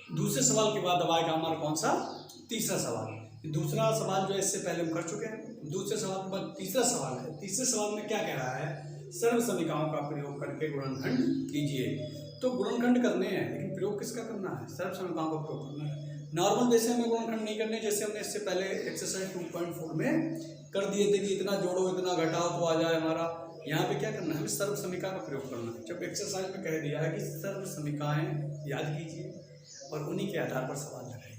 दूसरे सवाल के बाद अब आएगा हमारा कौन सा, तीसरा सवाल। दूसरा सवाल जो है इससे पहले हम कर चुके हैं। दूसरे सवाल के बाद तीसरा सवाल है। तीसरे सवाल में क्या कह रहा है, सर्व समीकरणों का प्रयोग करके गुणनखंड कीजिए। तो गुणनखंड करने हैं, लेकिन प्रयोग किसका करना है, सर्व समीकरणों का प्रयोग करना है। नॉर्मल वैसे हमें गुणनखंड नहीं करने, जैसे हमने इससे पहले एक्सरसाइज 2.4 में कर दिए थे कि इतना जोड़ो इतना घटाओ तो आ जाए हमारा। यहाँ पे क्या करना है, हमें सर्व समीकरण का प्रयोग करना है। जब एक्सरसाइज में कह दिया है कि सर्व समीकरण याद कीजिए और उन्हीं के आधार पर सवाल लगाइए,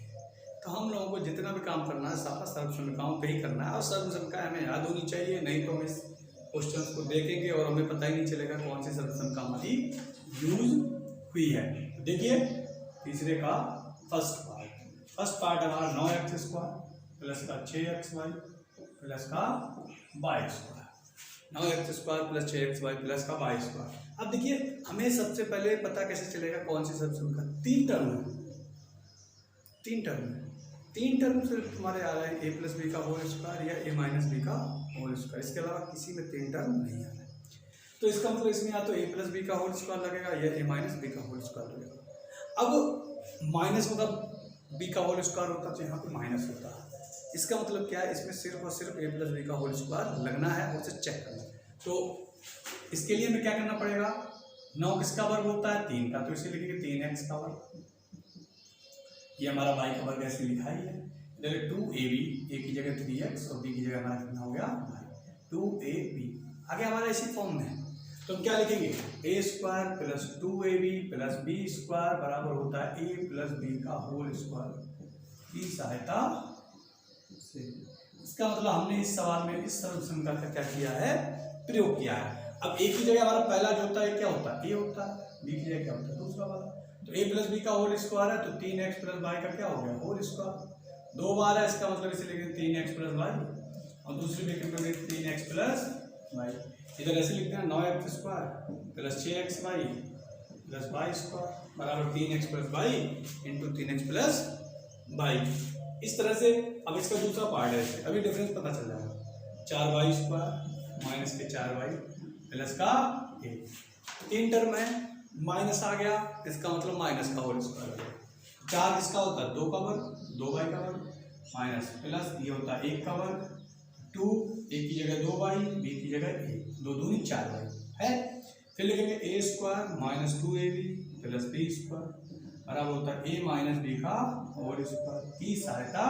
तो हम लोगों को जितना भी काम करना है सारा सर्व समीकरणों पे ही करना है। और सर्व समीकरण हमें याद होनी चाहिए, नहीं तो हम इस क्वेश्चन को देखेंगे और हमें पता ही नहीं चलेगा कौन सी सर्व समीकरण हमारी यूज हुई है। देखिए तीसरे का फर्स्ट पार्ट हमारा 9x² प्लस का 6xy प्लस का y², 9x² plus 6xy plus का y²। अब देखिए हमें सबसे पहले पता कैसे चलेगा कौन सी सर्व समीकरण, तीन टर्म है, तीन टर्म सिर्फ तुम्हारे आ रहे हैं, a प्लस बी का होल स्क्वायर या a माइनस बी का होल स्क्वायर, इसके अलावा किसी में तीन टर्म नहीं आ रहा है। तो इसका मतलब इसमें या तो a प्लस बी का होल स्क्वायर लगेगा या a माइनस बी का होल स्क्वायर लगेगा। अब माइनस मतलब b का होल स्क्वायर होता तो यहाँ पे माइनस होता है। इसका मतलब क्या है, इसमें सिर्फ और सिर्फ a प्लस बी का होल स्क्वायर लगना है और उसे चेक करना है। तो इसके लिए हमें क्या करना पड़ेगा, 9 किसका वर्ग होता है, 3 का, तो इसे लिखेंगे 3x का वर्ग। ये हमारा y का वर्ग ऐसे लिखा ही है। इधर 2ab, a की जगह 3x और b की जगह हमारा कितना हो गया y, 2ab। आगे हमारा इसी फॉर्म में है, तो हम क्या लिखेंगे, a² plus 2ab plus b² बराबर होता है a प्लस b का होल स्क्वायर की सहायता से। इसका मतलब हमने इस सवाल में इस सर्व समीकरण का क्या किया है, प्रयोग किया है। अब a की जगह हमारा पहला जो होता है क्या होता है, a होता है, b की जगह क्या होता है दूसरा वाला। तो a प्लस बी का होल स्क्वायर है, तो 3x प्लस वाई का क्या हो गया होल स्क्वायर, दो बार है, इसका मतलब इसे लिखेंगे 3x प्लस वाई और दूसरी ब्रैकेट में 3x प्लस वाई। इधर ऐसे लिखते हैं 9x² plus 6xy plus y² बराबर 3x plus y into 3x plus y. इस तरह से अब इसका दूसरा पार्ट है, अभी डिफरेंस पता चल जाएगा, 4y² माइनस के 4y प्लस का 1, तीन टर्म है, माइनस आ गया, इसका मतलब माइनस का होल स्क्वायर हो गया। 4 किसका होता है, 2 का वर्ग, 2y का वर्ग माइनस प्लस ये होता है 1 का वर्ग, 2 a की जगह 2y b की जगह 1, 2 दूनी 4y है। फिर लिखेंगे a² minus 2ab plus b² बराबर होता है a माइनस b का होल स्क्वायर की सहायता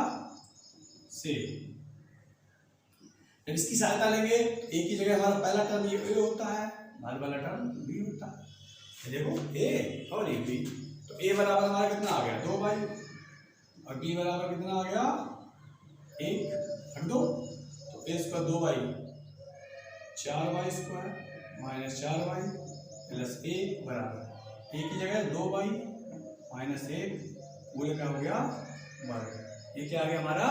से। जब इसकी सहायता लेंगे a की जगह हमारा पहला टर्म ये a होता है, बाद वाला टर्म b होता है। देखो a और ये b, तो a बराबर हमारा कितना आ गया 2y और b बराबर कितना आ गया 1, रख दो, तो a² 2y 4y² minus 4y plus 1 बराबर a की जगह 2y माइनस 1 पूरे का हो गया वर्ग। ये क्या आ गया हमारा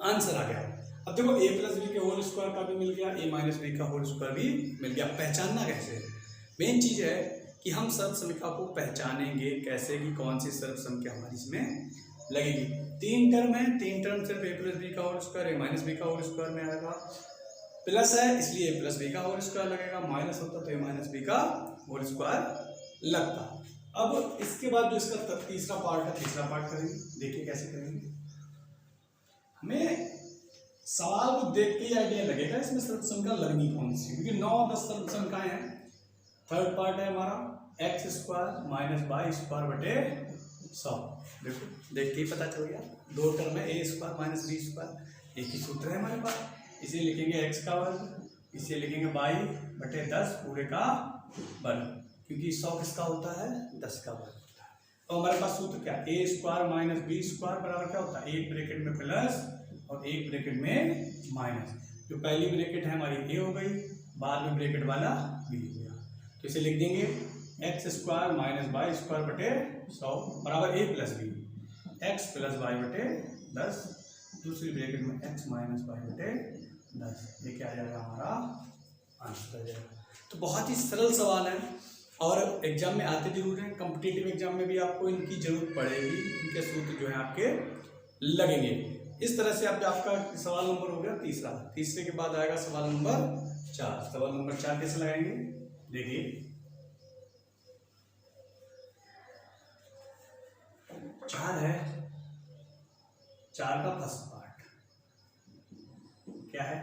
आंसर आ गया। अब देखो a प्लस बी के होल स्क्वायर का भी मिल गया, a माइनस बी का होल स्क्वायर भी मिल गया। पहचानना कैसे, मेन चीज है कि हम सर्व समीकरण को पहचानेंगे कैसे कि कौन सी सर्व समीकरण हमारी इसमें लगेगी। तीन टर्म है, तीन टर्म सिर्फ a प्लस बी का whole square a minus b का होल स्क्वायर में आएगा, प्लस है इसलिए a प्लस बी का होल स्क्वायर लगेगा, माइनस होता तो a माइनस बी का होल स्क्वायर लगता। अब इसके बाद जो इसका तीसरा पार्ट है, तीसरा पार्ट करेंगे, देखिए कैसे करेंगे। हमें सवाल को देख के ही आइडिया लगेगा इसमें सर्व समीकरण लगनी कौन सी, क्योंकि 9-10 सर्व समीकरण है। थर्ड पार्ट है हमारा x² माइनस y² बटे 100। देखो देख के ही पता चल गया, दो टर्म है a² माइनस b², एक ही सूत्र है हमारे पास। इसे लिखेंगे x का वर्ग, इसे लिखेंगे y बटे 10 पूरे का वर्ग, क्योंकि 100 किसका होता है 10 का वर्ग होता है। तो हमारे पास सूत्र क्या, a² माइनस b² बराबर क्या होता है, एक ब्रैकेट में प्लस और एक ब्रैकेट में माइनस। जो पहली ब्रैकेट है हमारी a हो गई, बाद में ब्रैकेट वाला b हो गया, तो इसे लिख देंगे x² माइनस y² बटे 100 बराबर a plus b, x plus y बटे 10, दूसरी ब्रैकेट में x माइनस y बटे 10। ये क्या आ जाएगा हमारा आंसर आ जाएगा। तो बहुत ही सरल सवाल है और एग्जाम में आते जरूर हैं, कॉम्पिटिटिव एग्जाम में भी आपको इनकी जरूरत पड़ेगी, इनके सूत्र जो है आपके लगेंगे। इस तरह से आपका सवाल नंबर हो गया तीसरा। तीसरे के बाद आएगा सवाल नंबर 4। सवाल नंबर 4 कैसे लगाएंगे, देखिए 4 है, 4 का फर्स्ट पार्ट क्या है,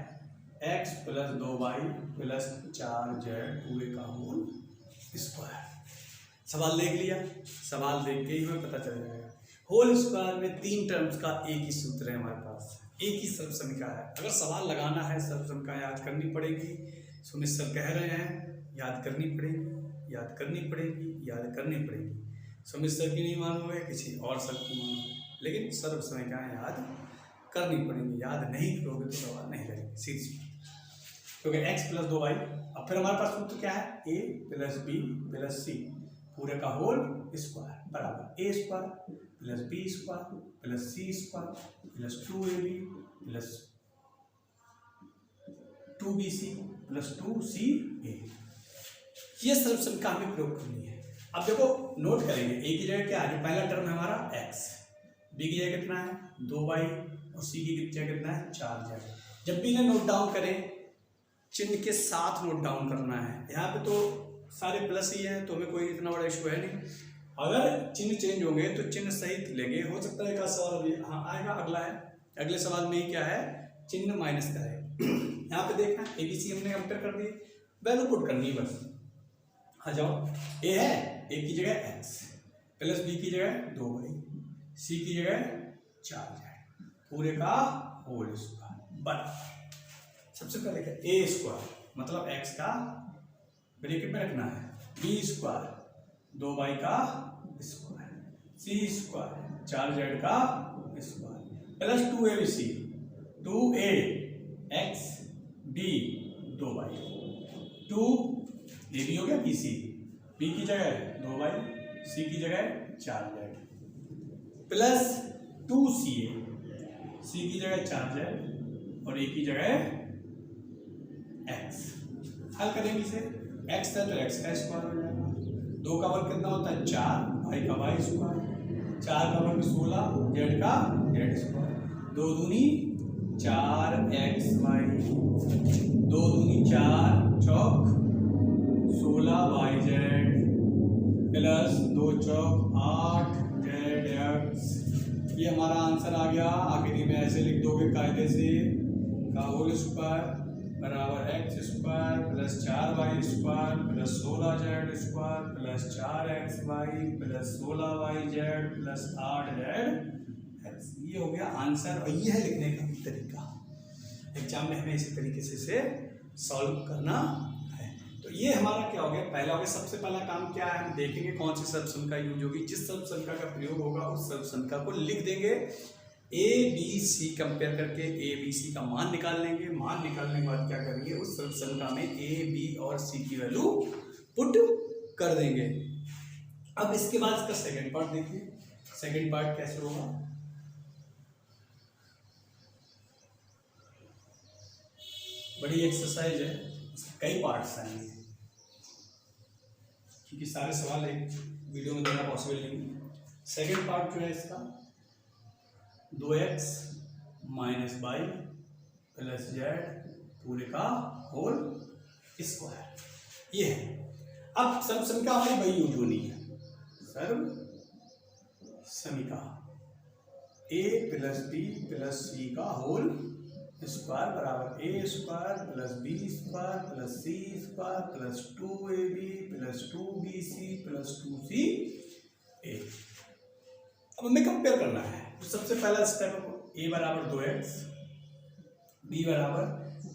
x plus 2y plus 4z पूरे का होल स्क्वायर। सवाल देख लिया, सवाल देख के ही हमें पता चल जाएगा। होल स्क्वायर में 3 टर्म्स का एक ही सूत्र है हमारे पास, एक ही सर्व समीकरण है। अगर सवाल लगाना है सर्व समीकरण याद करनी पड़ेगी। सुमित सर कह रहे हैं याद करनी पड़ेगी, याद करनी पड़ेगी, याद करनी पड़ेगी। सुमित सर की नहीं मालूम है, किसी और सर की मालूम है, लेकिन सर्व समीकरण याद करनी पड़ेगी। याद नहीं करोगे तो सवाल नहीं लगेगा, सीधी क्योंकि x प्लस 2y। अब फिर हमारे पास सूत्र क्या है, a plus b plus c पूरे का होल स्क्वायर बराबर a square plus b square plus c square plus 2ab plus 2bc plus 2ca। ये सर्व समीकरण में प्रयोग करनी है। अब देखो नोट करेंगे, a की जगह क्या है, पहला टर्म है हमारा x, b की जगह कितना है 2y और c की जगह कितना है 4z। जब भी इन्हें नोट डाउन करें चिन्ह के साथ नोट डाउन करना है। यहाँ पे तो सारे प्लस ही है तो हमें कोई इतना बड़ा इशू है नहीं। अगर चिन्ह चेंज होंगे तो चिन्ह सहित लेंगे। हो सकता है का सवाल भी हाँ आएगा, अगला है, अगले सवाल में ही क्या है, चिन्ह माइनस का है। यहाँ पे देखना ABC हमने कंपेयर कर दी, वैल्यू पुट करनी है बस। आ जाओ, a है, a की जगह x प्लस b की जगह 2y, c की जगह 4z पूरे का होल स्क्वायर बराबर। सबसे पहले क्या, a स्क्वायर मतलब x का ब्रैकेट में रखना है, b स्क्वायर 2y का स्क्वायर, c स्क्वायर 4z का square plus 2abc 2ax b 2y 2ab हो गया bc, b की जगह 2y c की जगह 4z प्लस 2ca c की जगह 4z और a की जगह x। हल करेंगे इसे, x है तो x का स्क्वायर हो जाएगा, 2 का वर्ग कितना होता है 4, y का y स्क्वायर, 4 का वर्ग 16, z का z स्क्वायर, 2 दूनी 4xy, 2 दूनी 4 चौक 16yz प्लस 2 चौक 8zx। ये हमारा आंसर आ गया। आखिरी में ऐसे लिख दोगे कायदे से, का होल स्क्वायर बराबर x square plus 4y square plus 16z square plus 4xy plus 16yz plus 8zx। ये हो गया आंसर। और ये है लिखने का तरीका, एग्जाम में हमें इसी तरीके से सॉल्व करना है। तो ये हमारा क्या हो गया, पहला हो गया। सबसे पहला काम क्या है, हम देखेंगे कौन सी सर्व संख्या यूज होगी, जिस सर्व संख्या का प्रयोग होगा उस सर्व संख्या को लिख देंगे। ए बी सी कंपेयर करके ए बी सी का मान निकाल लेंगे। मान निकालने के बाद क्या करेंगे, उस सर्व संख्या में ए बी और सी की वैल्यू पुट कर देंगे। अब इसके बाद इसका सेकंड पार्ट देखिए, सेकंड पार्ट कैसे होगा। बड़ी एक्सरसाइज है, कई पार्ट्स आएंगे क्योंकि सारे सवाल एक वीडियो में देना पॉसिबल नहीं। सेकंड पार्ट जो है इसका 2x minus y plus Z पूरे का होल स्क्वायर, ये है। अब सर्व समीकरण हमारी वही यूज होनी है, सर्व समीकरण a plus b plus c का होल स्क्वायर बराबर a square plus b square plus c square plus 2ab plus 2bc plus 2ca। अब हमें कंपेयर करना है। तो सबसे पहला स्टेप, a बराबर 2x, b बराबर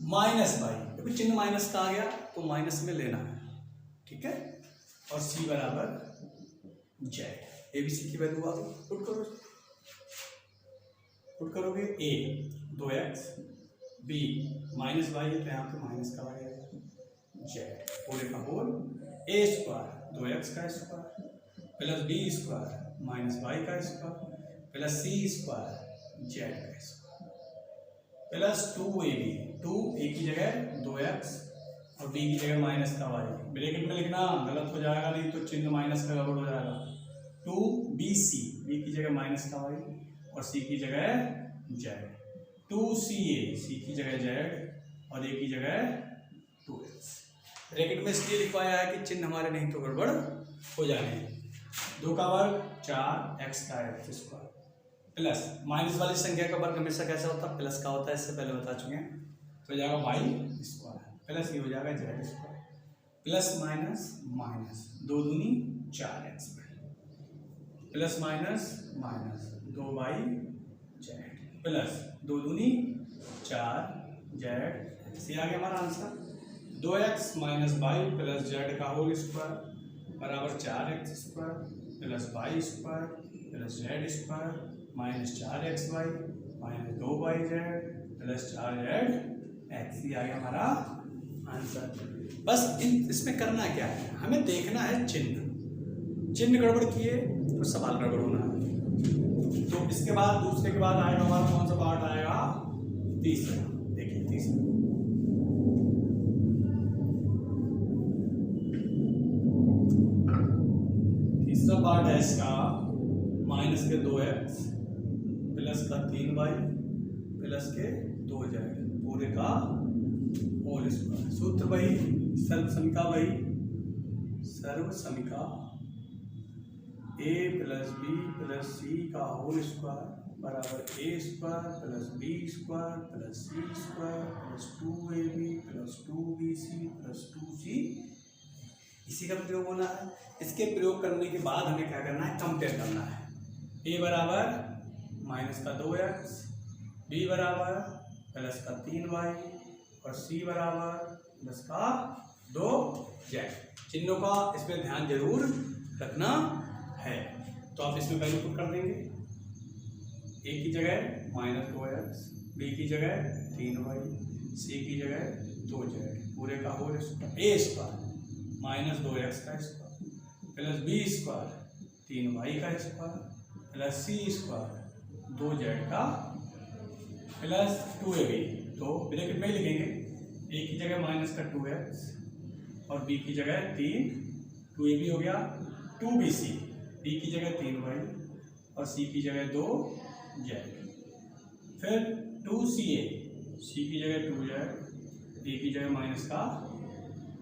माइनस वाई, देखो चिन्ह माइनस का आ गया तो माइनस में लेना है, ठीक है, और c बराबर जेड। ए बी सी की वैल्यू आ गई, पुट करोगे a 2x, b minus Y है तो यहाँ पे माइनस का आ जाएगा, जेड पूरे का होल a स्क्वायर 2x का square plus b square minus y का square plus c square z का स्क्वायर प्लस 2ab, 2a की जगह 2x और b की जगह माइनस का y। ब्रैकेट में लिखना, गलत हो जाएगा नहीं तो चिन्ह माइनस का गड़बड़ हो जाएगा। 2bc, b की जगह माइनस का y और c की जगह z, 2ca, c की जगह z और a की जगह 2x। ब्रैकेट में इसलिए लिखवाया है कि चिन्ह हमारे नहीं तो गड़बड़ हो जाने। 2 का वर्ग 4x का एक्स स्क्वायर प्लस माइनस वाली संख्या का वर्ग हमेशा कैसा होता है, प्लस का होता है, इससे पहले बता चुके हैं। तो हो जाएगा वाई स्क्वायर प्लस ये हो जाएगा z square plus minus minus 2 दूनी 4x plus minus minus 2y z plus 2 दूनी 4z। ये आ गया हमारा answer. 2x minus y plus z का होल स्क्वायर बराबर 4x square plus y square plus z square minus 4xy minus 2yz plus 4z x। ये आ गया हमारा आंसर। बस इसमें करना क्या है, हमें देखना है चिन्ह गड़बड़ किए तो सवाल गड़बड़ होना है। तो इसके बाद दूसरे के बाद आएगा हमारा कौन सा पार्ट आएगा, तीसरा। देखिए तीसरा पार्ट है इसका माइनस के 2x प्लस का 3y प्लस के 2z पूरे का होल स्क्वायर। सूत्र वही, सर्व समीका a plus b plus c का होल स्क्वायर बराबर a square plus b square plus c square plus 2ab plus 2bc plus 2c। इसी का प्रयोग होना है। इसके प्रयोग करने के बाद हमें क्या करना है, कंपेयर करना है। a बराबर माइनस का 2x, b बराबर प्लस का 3y और c बराबर प्लस का 2z। चिन्हों का इसमें ध्यान जरूर रखना है। तो आप इसमें वैल्यू पुट कर देंगे। a की जगह माइनस 2x, b की जगह 3y, c की जगह 2z पूरे का whole square a square minus 2x का square plus b square 3y का square plus c square 2z का प्लस 2ab। तो ब्रैकेट में लिखेंगे, a की जगह माइनस का 2x और b की जगह 3, 2ab हो गया 2bc, b की जगह 3y और c की जगह 2z। फिर 2ca, c की जगह 2z, b की जगह माइनस का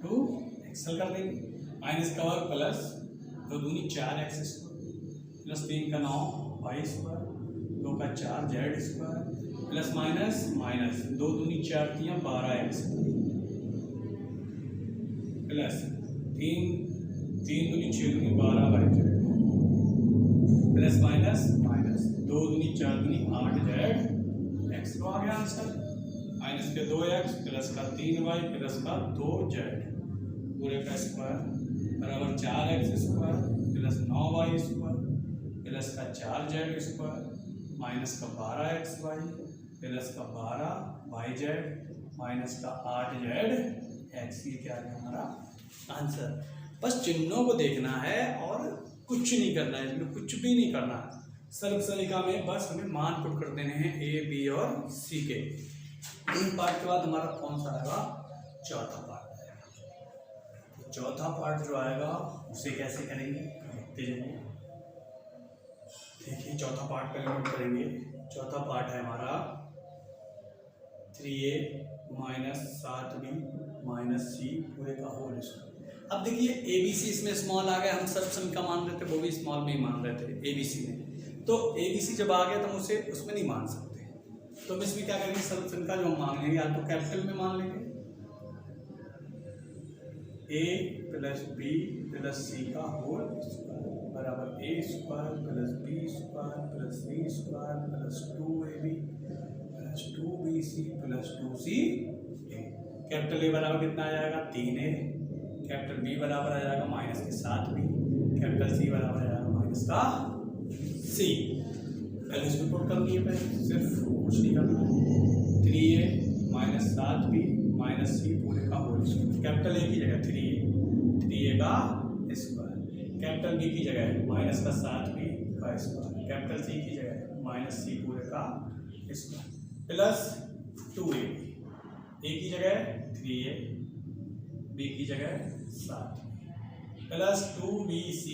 2 एक्सल कर देंगे। माइनस का वर्ग प्लस 2 दूनी 4x स्क्वायर प्लस 3 का 9y स्क्वायर 2 का 4z square plus minus minus 2 दूनी 4 3 12x प्लस 3 दूनी 6 दूनी 12y प्लस माइनस माइनस 2 दूनी 4 दूनी 8z x। तो आ गया आंसर। माइनस के 2x प्लस का 3y प्लस का 2z पूरे का स्क्वायर बराबर 4x square plus 9y square plus का 4z स्क्वायर माइनस का 12xy प्लस का 12yz माइनस का 8z x। ये क्या है हमारा आंसर। बस चिन्हों को देखना है और कुछ नहीं करना है, इसमें कुछ भी नहीं करना है। सर्व समीका में बस हमें मान पुट कर देने हैं a, b और c के। इन पार्ट के बाद हमारा कौन सा आएगा, चौथा पार्ट। चौथा पार्ट जो आएगा उसे कैसे करेंगे देखते जाइए। देखिए चौथा पार्ट पहले नोट करेंगे। चौथा पार्ट है हमारा 3a minus 7b minus c पूरे का होल स्क्वायर। अब देखिए abc इसमें स्मॉल आ गया, हम सर्व समीका मान रहे थे, वो भी स्मॉल में ही मान रहे थे abc में। तो abc जब आ गया तो हम उसे उसमें नहीं मान सकते, तो हम इसमें क्या करेंगे, सर्व समीका जो हम मान लेंगे या तो कैपिटल में मान लेंगे a plus b plus c का होल स्क्वायर बराबर a square plus b square plus c square plus 2ab plus 2bc plus 2ca। Capital A बराबर कितना आ जाएगा, 3a। कैपिटल B बराबर आ जाएगा माइनस के 7b। कैपिटल C बराबर आ जाएगा माइनस का c। पहले इसमें पुट कर दिए, पहले सिर्फ कुछ नहीं करना है। 3a minus 7b minus c पूरे का होल स्क्वायर। कैपिटल A की जगह 3a का स्क्वायर, कैपिटल B की जगह माइनस का 7b का स्क्वायर, कैपिटल C की जगह माइनस c पूरे का स्क्वायर प्लस 2a। A की जगह 3a, B की जगह 7 प्लस 2bc,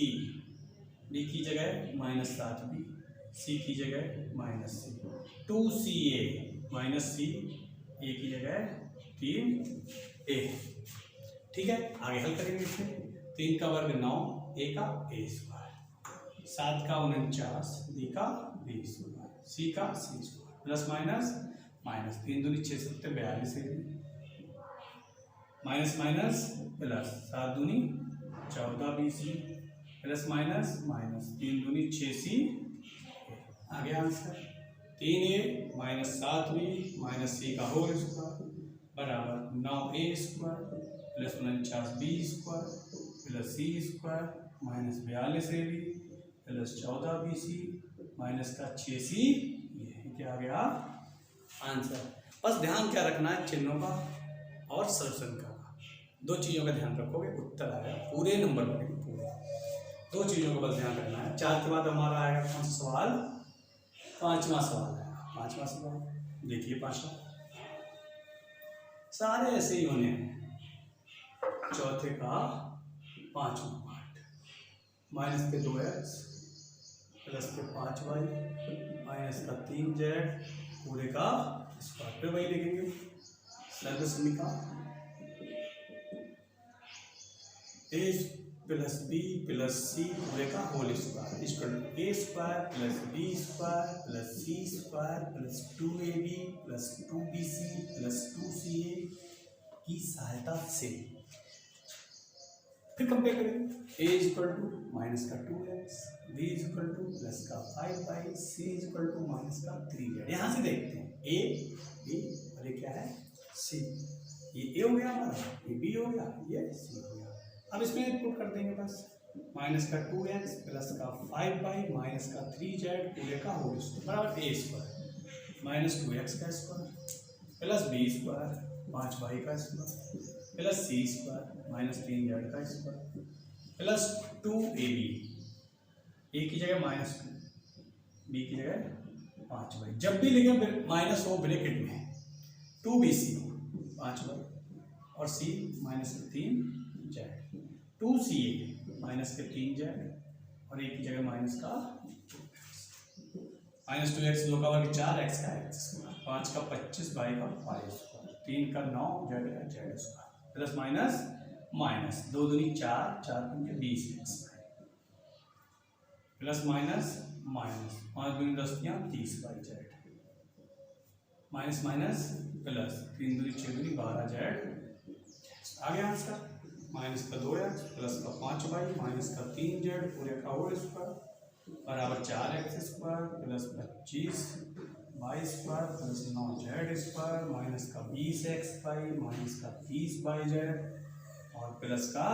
B की जगह माइनस 7b, C की जगह minus c, 2ca minus c, A की जगह 3a। ठीक है, आगे हल करेंगे इसमें। 3 का वर्ग 9, a का a स्क्वायर 7 का 49, बी का 20, सी का सी स्क्वायर प्लस माइनस माइनस 3 दूनी 6 सत्ते 42 है माइनस माइनस प्लस 7 दूनी 14 BC प्लस माइनस माइनस 3 दूनी 6 सी आ गया answer 3a minus 7b minus सी का होल स्क्वायर बराबर 9a square plus 49b square plus c square minus 42ab plus 14bc minus का 6c ये क्या आ गया आंसर। बस ध्यान क्या रखना है चिन्हों का और सॉल्यूशन का, दो चीज़ों का ध्यान रखोगे उत्तर आएगा, पूरे नंबर बनेंगे पूरे, दो चीज़ों का बस ध्यान रखना है। 4 के बाद हमारा आएगा कौन सा सवाल, 5वां सवाल आएगा। 5वां सवाल देखिए, 5वां सारे ऐसे ही होने हैं। चौथे का 5वां पार्ट माइनस के 2x प्लस के 5y माइनस का 3z पूरे का स्क्वायर पे वही लिखेंगे सर्वसमीका a plus b plus c पूरे का whole square equal to a square plus b square plus c square plus 2ab plus 2bc plus 2ca की सहायता से फिर कंपेयर करेंगे। a इक्वल टू माइनस का 2x, b equal two plus का 5y, c equal to minus का 3z। यहाँ से देखते हैं a b और ये क्या है c, ये a हो गया हमारा, ये b हो गया, ये c हो गया। अब इसमें पुट कर देंगे बस माइनस का 2x प्लस का 5y माइनस का 3z पूरे का होल स्क्वायर बराबर a स्क्वायर माइनस 2x का square plus b square 5y का square plus c square minus 3z का स्क्वायर प्लस 2ab, a की जगह माइनस 2, b की जगह 5y, जब भी लिखे माइनस हो ब्रैकेट में 2bc 5y और c माइनस के 3z, 2ca माइनस के 3z और a की जगह माइनस का माइनस 2x 2 का वर्ग 4x का x स्क्वायर 5 का 25 y का 5 स्क्वायर 3 का 9 z का z square plus minus minus 2 दूनी 4 4 के 20x प्लस माइनस माइनस 5 दूनी 10 30 y z minus minus plus 3 दूनी 6 दूनी 12 z आ गया आंसर। माइनस का 2x प्लस का 5y माइनस का 3z पूरे का होल स्क्वायर बराबर 4x square plus 25y square plus 9z square minus का 20xy माइनस का 30yz और प्लस का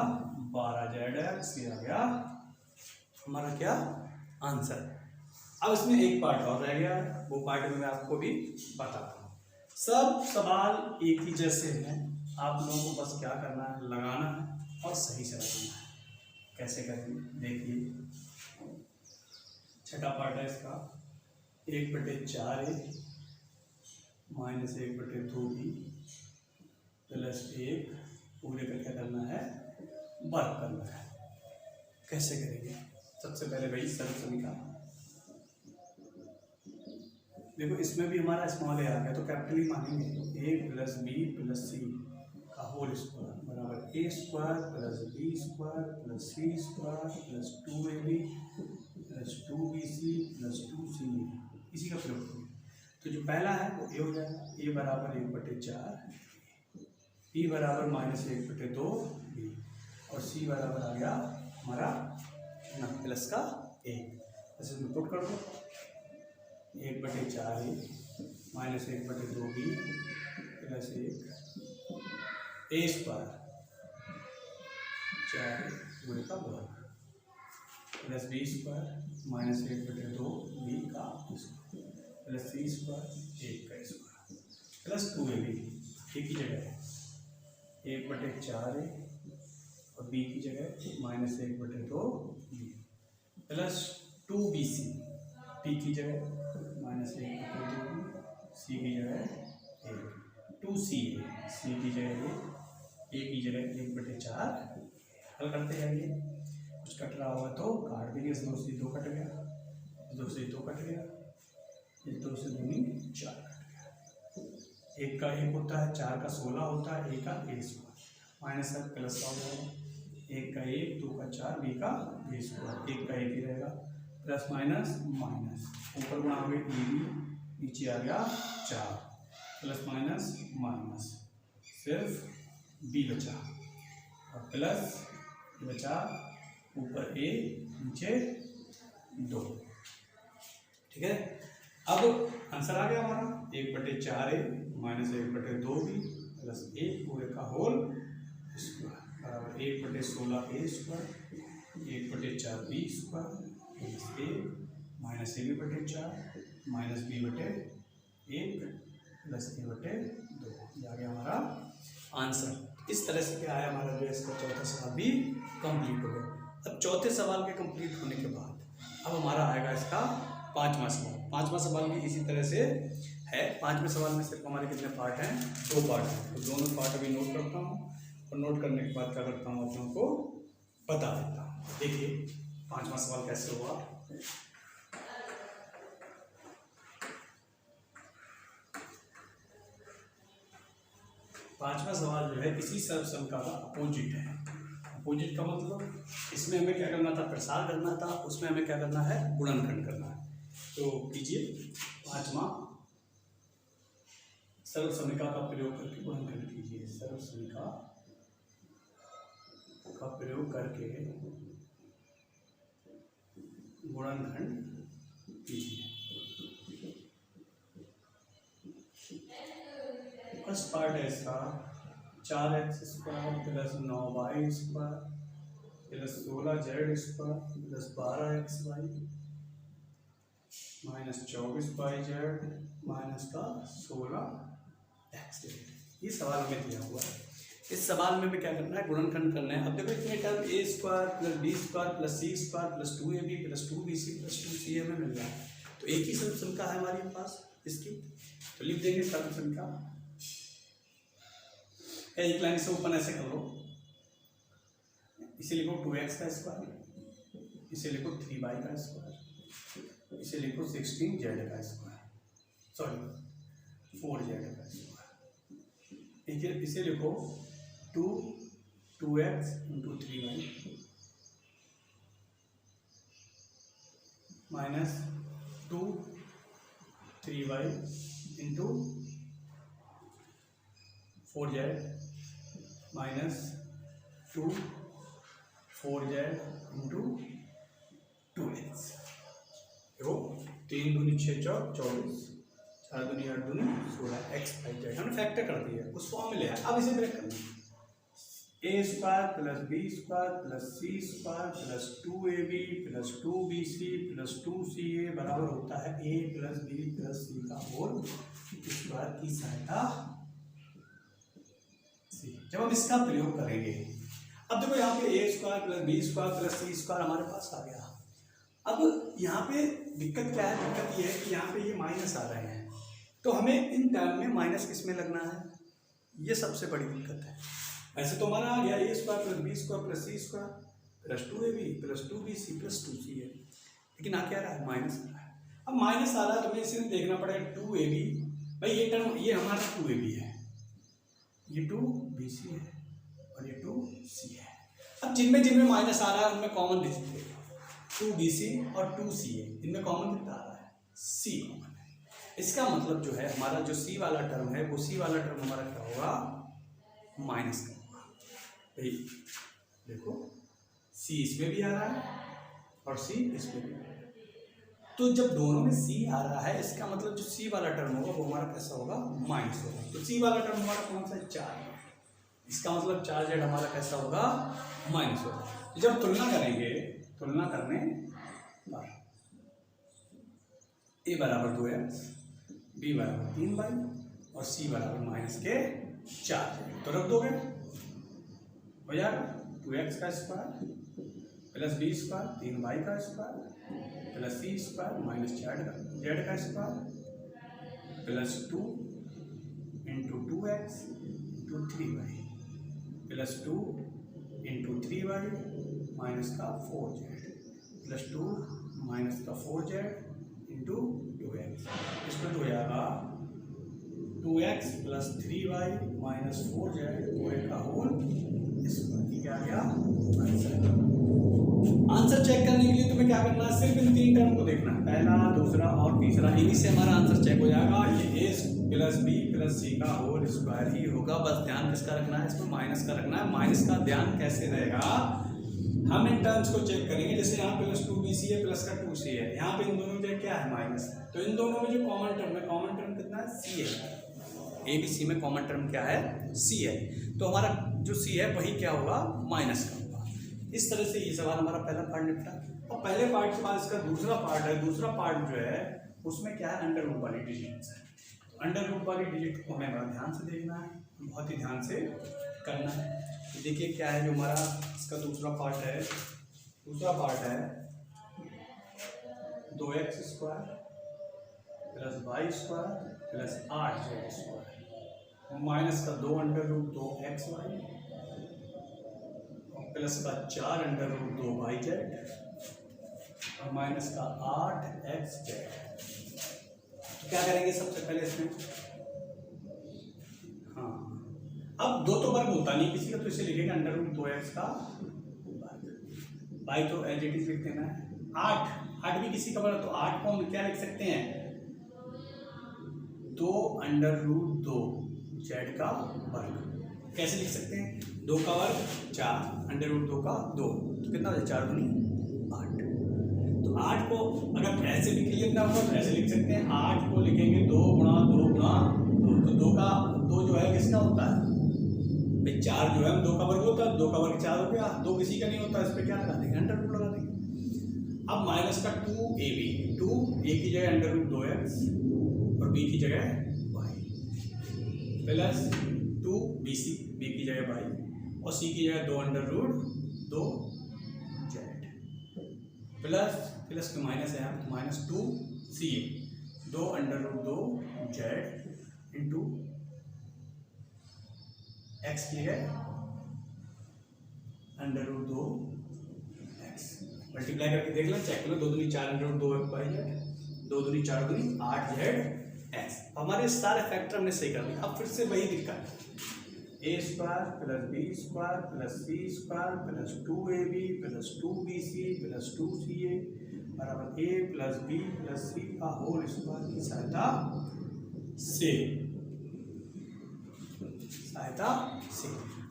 12zx, ये आ गया हमारा क्या आंसर। अब इसमें एक पार्ट और रह गया, वो पार्ट में मैं आपको भी बताता हूँ। सब सवाल एक ही जैसे हैं, आप लोगों को बस क्या करना है, लगाना है और सही से रखना है। कैसे करेंगे देखिए, छठा पार्ट है इसका 1/4a माइनस 1/2b प्लस 1 पूरे का क्या करना है, वर्क करना है। कैसे करेंगे, सबसे पहले वही सर्वसमीका, देखो इसमें भी हमारा स्मॉल ए आ गया तो कैपिटल ही मानेंगे। a plus b plus c का होल स्क्वायर बराबर a square plus b square plus c square plus 2ab plus 2bc plus 2c, इसी का प्रयोग करें। तो जो पहला है वो a हो जाएगा, a बराबर 1/4, b बराबर माइनस 1/2 b और c बराबर आ गया हमारा ना प्लस का 1। ऐसे में पुट कर दो 1/4a minus 1/2b plus 1 a square 4 पूरे का वर्ग plus b square minus 1/2 b का स्क्वायर प्लस c स्क्वायर 1 का स्क्वायर प्लस 2ab, a की जगह 1/4a और b की जगह minus 1/2 b plus 2bc, p की जगह माइनस 1/2 b, c की जगह 1, 2ca, c की जगह 1, a की जगह 1/4। हल करते जाइए, कुछ कट रहा होगा तो काट देंगे, इस 2 से 2 कट गया, इस 2 से 2 कट गया, इस 2 से 2 4 कट गया। 1 का 1 होता है, 4 का 16 होता है, a का a स्क्वायर माइनस का प्लस का हो जाएगा, 1 का 1, 2 का 4, b का b स्क्वायर, 1 का 1 ही रहेगा, प्लस माइनस माइनस, ऊपर गुणा हो गई ए बी, नीचे आ गया 4 प्लस माइनस माइनस, सिर्फ बी बचा और प्लस बचा, ऊपर ए नीचे 2। ठीक है, अब आंसर आ गया हमारा 1/4a माइनस 1/2b प्लस 1 पूरे का होल स्क्वायर बराबर 1/16a square 1/4b square plus a minus ab/4 minus b/1 plus a/2। ये आ गया हमारा आंसर। इस तरह से क्या आया हमारा जो है इसका चौथा सवाल भी कंप्लीट हो गया। अब चौथे सवाल के कंप्लीट होने के बाद अब हमारा आएगा इसका पांचवा सवाल। पांचवा सवाल भी इसी तरह से है। पांचवें सवाल में सिर्फ हमारे कितने पार्ट हैं? 2 पार्ट हैं। तो दोनों पार्ट अभी नोट करता हूँ और नोट करने के बाद क्या करता हूँ आप लोगों को बता देता हूँ। देखिए पांचवा सवाल कैसे हुआ। पांचवा सवाल जो है इसी सर्वसंख्या का अपोजिट है। अपोजिट का मतलब इसमें हमें क्या करना था? प्रसार करना था, उसमें हमें क्या करना है? गुणनखंड करना है। तो कीजिए पांचवा सर्वसंख्या का प्रयोग करके गुणनखंड कीजिए। सर्वसंख्या का प्रयोग करके गुणनखंड कीजिए। फर्स्ट पार्ट है इसका 4x² plus 9y² plus 16z² plus 12xy minus 24yz minus का 16x। ये सवाल हमें दिया हुआ है। इस सवाल में क्या करना है? गुणनखंड करना है। अब देखो इतने term a² plus b² plus c² plus 2ab plus 2bc plus 2c हमें मिल रहा है। तो एक ही सर्वसंख्या है हमारे पास इसकी, तो लिख देंगे सर्वसंख्या। एक लाइन से ओपन ऐसे कर लो, इसे लिखो 2x², इसे लिखो 3y², इसे लिखो 16z², सॉरी 4z²। इसे लिखो 2x into 3y minus 2 3y into 4z minus 2 4z into 2x। देखो 3 दूनी 6 चौक 24, 4 दूनी 8 दूनी 16, x/z हमने फैक्टर कर दिया, उस फॉर्म में ले आया। अब इसे ब्रेक करना है। a² plus b² plus c² plus 2ab plus 2bc plus 2ca बराबर होता है a plus b plus c का होल स्क्वायर की सहायता। जब हम इसका प्रयोग करेंगे, अब देखो यहाँ पे a² plus b² plus c² हमारे पास आ गया। अब यहाँ पे दिक्कत क्या है? दिक्कत ये है कि यहाँ पे ये माइनस आ रहे हैं, तो हमें इन टर्म में माइनस किस में लगना है? ये सबसे बड़ी दिक्कत है। वैसे तो हमारा आ गया a² plus b² plus c² plus 2ab plus 2bc plus 2ca, लेकिन आ क्या रहा है? माइनस आ रहा है। अब माइनस आ रहा है तो हमें इसे देखना पड़ेगा 2ab। भाई ये टर्म ये हमारा 2ab है, ये 2bc है और ये 2c है। अब जिनमें जिनमें माइनस आ रहा है उनमें कॉमन दीजिए, 2bc और 2ca, इनमें कॉमन कितना आ रहा है? c कॉमन है। इसका मतलब जो है हमारा जो c वाला टर्म है वो c वाला टर्म हमारा क्या होगा? माइनस का होगा। भाई देखो c इसमें भी आ रहा है और c इसमें भी आ रहा है, तो जब दोनों में c आ रहा है इसका मतलब जो c वाला टर्म होगा वो हमारा कैसा होगा? माइनस होगा। तो c वाला टर्म हमारा कौन सा? 4। इसका मतलब 4z हमारा कैसा होगा? माइनस होगा। जब तुलना करेंगे, तुलना करने पर a बराबर 2x, b बराबर 3y और c बराबर माइनस के 4, तो रख दोगे हो जाएगा 2x का square plus b square 3y का square plus c square minus z का square plus 2 into 2x into 3y plus 2 into 3y minus का 4z प्लस 2 माइनस का 4z इंटू 2x। इसमें तो हो जाएगा 2x plus 3y minus 4z पूरे का होल स्क्वायर। क्या आ गया? आंसर। आंसर चेक करने के लिए तुम्हें क्या करना है, सिर्फ इन 3 टर्म को देखना है, पहला, दूसरा और तीसरा, इन्हीं से हमारा आंसर चेक हो जाएगा। ये a plus b plus c का होल स्क्वायर ही होगा। बस ध्यान किसका रखना है, इसमें माइनस का रखना है। माइनस का ध्यान कैसे रहेगा, हम इन टर्म्स को चेक करेंगे। जैसे यहाँ प्लस 2bc है, प्लस का 2c है, यहाँ पे इन दोनों में क्या है, माइनस है। तो इन दोनों में जो कॉमन टर्म है, कॉमन टर्म कितना है, c है। a b c में कॉमन टर्म क्या है, c है। तो हमारा जो c है वही क्या होगा, माइनस का होगा। इस तरह से ये सवाल हमारा पहला पार्ट निपटा। और पहले पार्ट के बाद इसका दूसरा पार्ट है। दूसरा पार्ट जो है उसमें क्या है, अंडर रूट वाली डिजिट है। अंडर रूट वाली डिजिट को हमें बड़ा ध्यान से देखना है, बहुत ही ध्यान से करना है। तो देखिए क्या है जो हमारा इसका दूसरा पार्ट है। दूसरा पार्ट है 2x square plus y square plus 8z square minus का 2 अंडर रूट 2xy और प्लस का 4 अंडर रूट 2yz और माइनस का 8xz। क्या करेंगे सबसे पहले इसमें, हाँ अब 2 तो वर्ग होता नहीं किसी का, तो इसे लिखेंगे अंडर रूट 2x का बाई, तो एज इट इज लिख देना है। 8 भी किसी का वर्ग, तो 8 को हम क्या लिख सकते हैं, 2 अंडर रूट 2z का वर्ग। कैसे लिख सकते हैं, 2 का वर्ग 4 अंडर रूट 2 का 2, तो कितना हो जाए, 4 दूनी 8। तो 8 को अगर ऐसे भी क्लियर ना हो तो ऐसे लिख सकते हैं, 8 को लिखेंगे 2 गुणा 2 गुणा 2, तो 2 का 2 जो है किसका होता है भाई, 4 जो है 2 का वर्ग होता है, 2 का वर्ग 4 हो गया, 2 किसी का नहीं होता, इस पर क्या लगा देंगे, अंडर रूट लगा देंगे। अब माइनस का 2ab, 2 a की जगह अंडर रूट 2x और b की जगह y प्लस 2bc, b की जगह y और c की जगह 2 under root 2z plus plus के माइनस है यहाँ, तो minus 2ca, 2 under root 2z into x की है अंडर रूट 2x, मल्टीप्लाई करके देख लो, चेक करो, 2 दूनी 4 अंडर रूट 2y, 2 दूनी 4 दूनी 8z। हमारे सारे फैक्टर हमने सही कर दिए। अब फिर से वही दिक्कत, a square plus b square plus c square plus 2ab plus 2bc plus 2ca बराबर a plus b plus c का होल स्क्वायर की सहायता से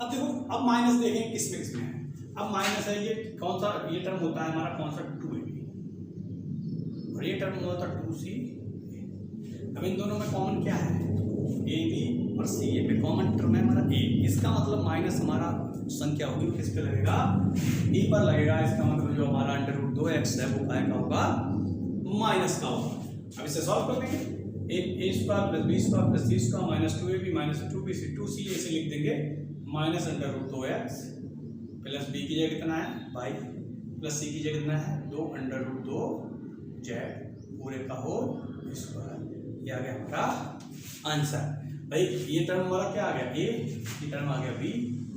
अब देखो, अब माइनस देखें किसमें किसमें है। अब माइनस है, ये कौन सा, ये टर्म होता है हमारा कौन सा, 2ab और ये टर्म होता है 2c। अब इन दोनों में कॉमन क्या है, ए बी और सी ए में कॉमन टर्म है हमारा ए। इसका मतलब माइनस हमारा संख्या होगी किस पे लगेगा, ए पर लगेगा। इसका मतलब जो हमारा अंडर रूट 2x है वो काय का होगा, माइनस का होगा। अब इसे सॉल्व कर देंगे, a square plus b square plus c square minus 2ab minus 2bc 2c ऐसे लिख देंगे, minus under root 2x plus b की जगह कितना है y प्लस सी की जगह कितना है 2 अंडर रूट 2z पूरे का होल स्क्वायर। ये आ गया हमारा आंसर। भाई ये टर्म हमारा क्या आ गया, ए, ये टर्म आ गया बी,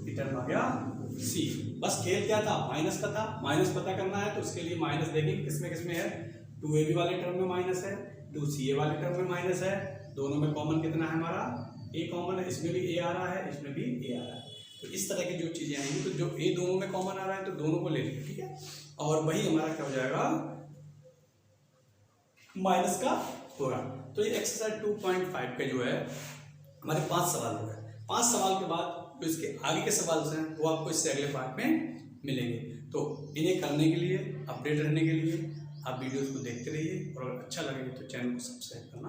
ये टर्म आ गया सी। बस खेल क्या था, माइनस का था। माइनस पता करना है तो उसके लिए माइनस देखेंगे किसमें किसमें है, 2ab वाले टर्म में माइनस है, 2ca वाले टर्म में माइनस है। दोनों में कॉमन कितना है हमारा, ए कॉमन है, इसमें भी ए आ रहा है, इसमें भी ए आ रहा है। तो इस तरह की जो चीजें आएंगी, तो जो ए दोनों में कॉमन आ रहा है तो दोनों को ले लेंगे, ठीक है। और वही हमारा क्या हो जाएगा, माइनस का होगा। तो ये एक्सरसाइज 2.5 पे जो है हमारे 5 सवाल हो गए। 5 सवाल के बाद जो इसके आगे के सवाल हैं वो आपको इससे अगले पार्ट में मिलेंगे। तो इन्हें करने के लिए, अपडेट रहने के लिए आप वीडियोस को देखते रहिए और अगर अच्छा लगे तो चैनल को सब्सक्राइब करना